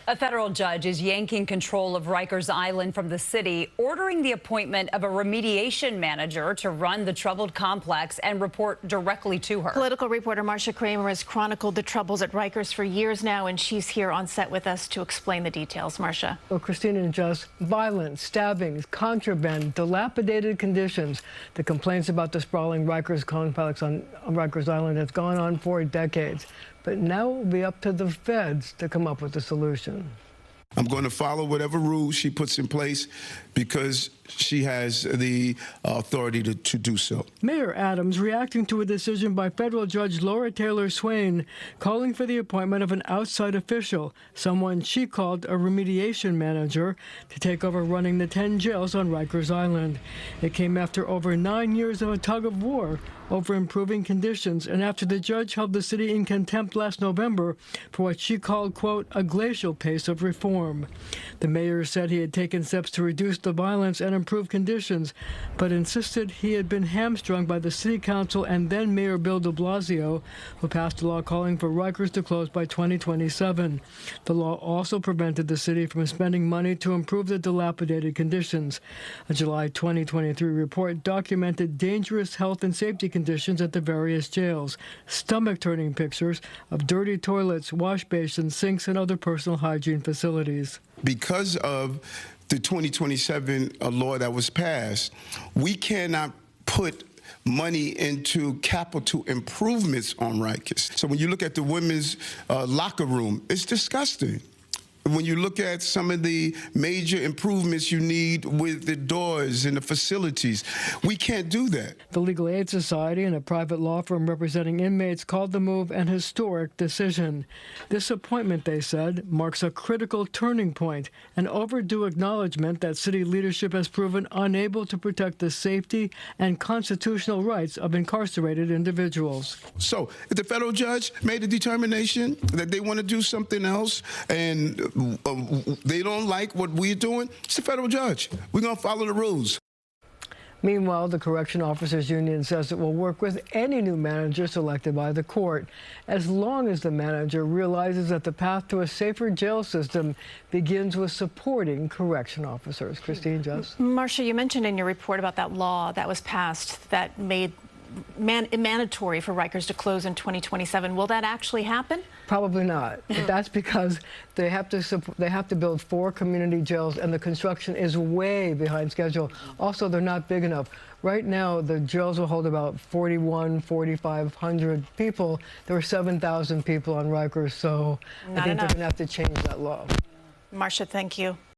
A federal judge is yanking control of Rikers Island from the city, ordering the appointment of a remediation manager to run the troubled complex and report directly to her. Political reporter Marcia Kramer has chronicled the troubles at Rikers for years now, and she's here on set with us to explain the details. Marcia. Well, Christina and Jess, violence, stabbings, contraband, dilapidated conditions. The complaints about the sprawling Rikers complex on Rikers Island has gone on for decades. But now it will be up to the feds to come up with a solution. I'm going to follow whatever rules she puts in place because she has the authority to do so. Mayor Adams reacting to a decision by federal judge Laura Taylor Swain calling for the appointment of an outside official, someone she called a remediation manager, to take over running the 10 jails on Rikers Island. It came after over 9 years of a tug of war over improving conditions and after the judge held the city in contempt last November for what she called, quote, a glacial pace of reform. The mayor said he had taken steps to reduce the violence and improve conditions, but insisted he had been hamstrung by the city council and then Mayor Bill de Blasio, who passed a law calling for Rikers to close by 2027. The law also prevented the city from spending money to improve the dilapidated conditions. A July 2023 report documented dangerous health and safety conditions at the various jails, stomach-turning pictures of dirty toilets, wash basins, sinks, and other personal hygiene facilities. Because of the 2027 law that was passed, we cannot put money into capital improvements on Rikers. So when you look at the women's locker room, it's disgusting. When you look at some of the major improvements you need with the doors and the facilities, we can't do that. The Legal Aid Society and a private law firm representing inmates called the move an historic decision. This appointment, they said, marks a critical turning point, an overdue acknowledgement that city leadership has proven unable to protect the safety and constitutional rights of incarcerated individuals. So if the federal judge made a determination that they want to do something else and they don't like what we're doing, it's the federal judge. We're going to follow the rules. Meanwhile, the Correction Officers Union says it will work with any new manager selected by the court, as long as the manager realizes that the path to a safer jail system begins with supporting correction officers. Christine, Jess? Marcia, you mentioned in your report about that law that was passed that made mandatory for Rikers to close in 2027. Will that actually happen? Probably not. But that's because they have to build 4 community jails, and the construction is way behind schedule. Also, they're not big enough. Right now, the jails will hold about 4,500 people. There were 7,000 people on Rikers, so I think they're going to have to change that law. Marcia, thank you.